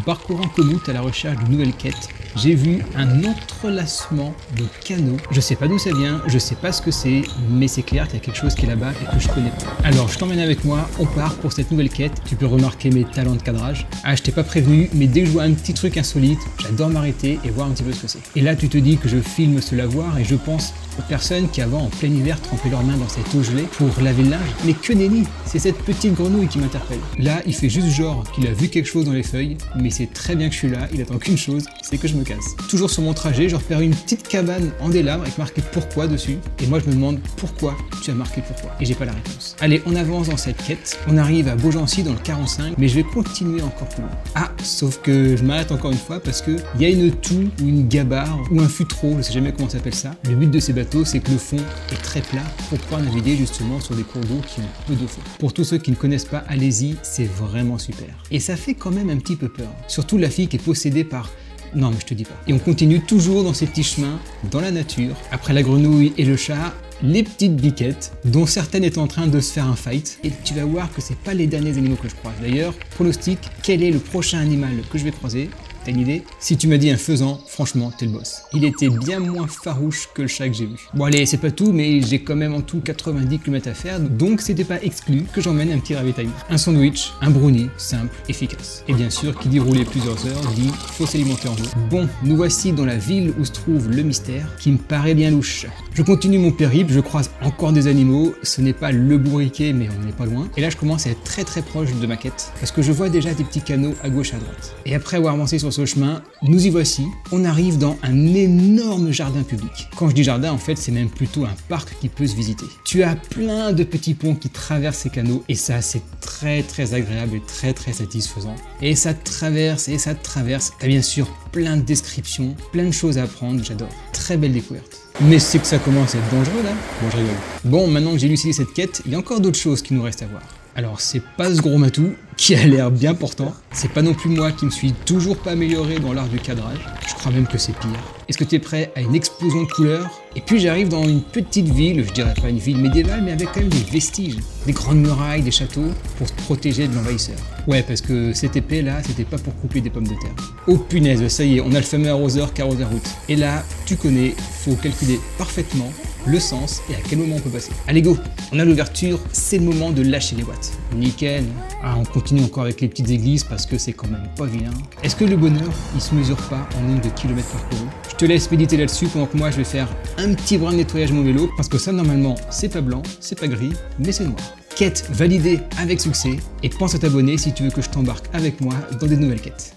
En parcourant Komoot à la recherche de nouvelles quêtes, j'ai vu un entrelacement de canaux. Je sais pas d'où ça vient, je sais pas ce que c'est, mais c'est clair qu'il y a quelque chose qui est là-bas et que je connais pas. Alors je t'emmène avec moi, on part pour cette nouvelle quête. Tu peux remarquer mes talents de cadrage. Ah, je t'ai pas prévenu, mais dès que je vois un petit truc insolite, j'adore m'arrêter et voir un petit peu ce que c'est. Et là tu te dis que je filme ce lavoir et je pense aux personnes qui avant en plein hiver trempaient leurs mains dans cette eau gelée pour laver le linge. Mais que nenni, c'est cette petite grenouille qui m'interpelle. Là il fait juste genre qu'il a vu quelque chose dans les feuilles, mais c'est très bien que je suis là, il attend qu'une chose, c'est que je me casse. Toujours sur mon trajet, je repère une petite cabane en délabre avec marqué pourquoi dessus, et moi je me demande pourquoi tu as marqué pourquoi, et j'ai pas la réponse. Allez, on avance dans cette quête, on arrive à Beaugency dans le 45, mais je vais continuer encore plus loin. Ah, sauf que je m'arrête encore une fois parce que il y a une toux ou une gabarre ou un futreau, je sais jamais comment ça s'appelle ça. Le but de ces bateaux, c'est que le fond est très plat pour pouvoir naviguer justement sur des cours d'eau qui ont peu de fond. Pour tous ceux qui ne connaissent pas, allez-y, c'est vraiment super. Et ça fait quand même un petit peu peur, surtout la fille qui est possédée par... Non mais je te dis pas. Et on continue toujours dans ces petits chemins, dans la nature. Après la grenouille et le chat, les petites biquettes, dont certaines étaient en train de se faire un fight. Et tu vas voir que c'est pas les derniers animaux que je croise. D'ailleurs, pronostic, quel est le prochain animal que je vais croiser ? T'as une idée ? Si tu m'as dit un faisan, franchement, t'es le boss. Il était bien moins farouche que le chat que j'ai vu. Bon allez, c'est pas tout, mais j'ai quand même en tout 90 km à faire, donc c'était pas exclu que j'emmène un petit ravitaillement. Un sandwich, un brownie, simple, efficace. Et bien sûr, qui dit rouler plusieurs heures, dit faut s'alimenter en eau. Bon, nous voici dans la ville où se trouve le mystère, qui me paraît bien louche. Je continue mon périple, je croise encore des animaux, ce n'est pas le bourriquet, mais on n'est pas loin. Et là, je commence à être très proche de ma quête, parce que je vois déjà des petits canaux à gauche à droite. Et après avoir avancé sur ce chemin, nous y voici, on arrive dans un énorme jardin public. Quand je dis jardin, en fait, c'est même plutôt un parc qui peut se visiter. Tu as plein de petits ponts qui traversent ces canaux, et ça, c'est très agréable et très satisfaisant. Et ça traverse, t'as bien sûr plein de descriptions, plein de choses à apprendre, j'adore. Très belle découverte. Mais c'est que ça commence à être dangereux là. Bon, je rigole. Bon, maintenant que j'ai élucidé cette quête, il y a encore d'autres choses qui nous restent à voir. Alors, c'est pas ce gros matou qui a l'air bien portant. C'est pas non plus moi qui me suis toujours pas amélioré dans l'art du cadrage. Je crois même que c'est pire. Est-ce que tu es prêt à une explosion de couleurs ? Et puis j'arrive dans une petite ville, je dirais pas une ville médiévale, mais avec quand même des vestiges. Des grandes murailles, des châteaux, pour se protéger de l'envahisseur. Ouais, parce que cette épée là, c'était pas pour couper des pommes de terre. Oh punaise, ça y est, on a le fameux arroseur qui arrose la route. Et là, tu connais, faut calculer parfaitement le sens et à quel moment on peut passer. Allez go, on a l'ouverture, c'est le moment de lâcher les watts. Nickel. Ah, on continue encore avec les petites églises parce que c'est quand même pas vilain. Est-ce que le bonheur, il se mesure pas en nombre de kilomètres parcourus ? Je te laisse méditer là-dessus pendant que moi je vais faire un petit brin de nettoyage de mon vélo parce que ça normalement c'est pas blanc, c'est pas gris, mais c'est noir. Quête validée avec succès et pense à t'abonner si tu veux que je t'embarque avec moi dans des nouvelles quêtes.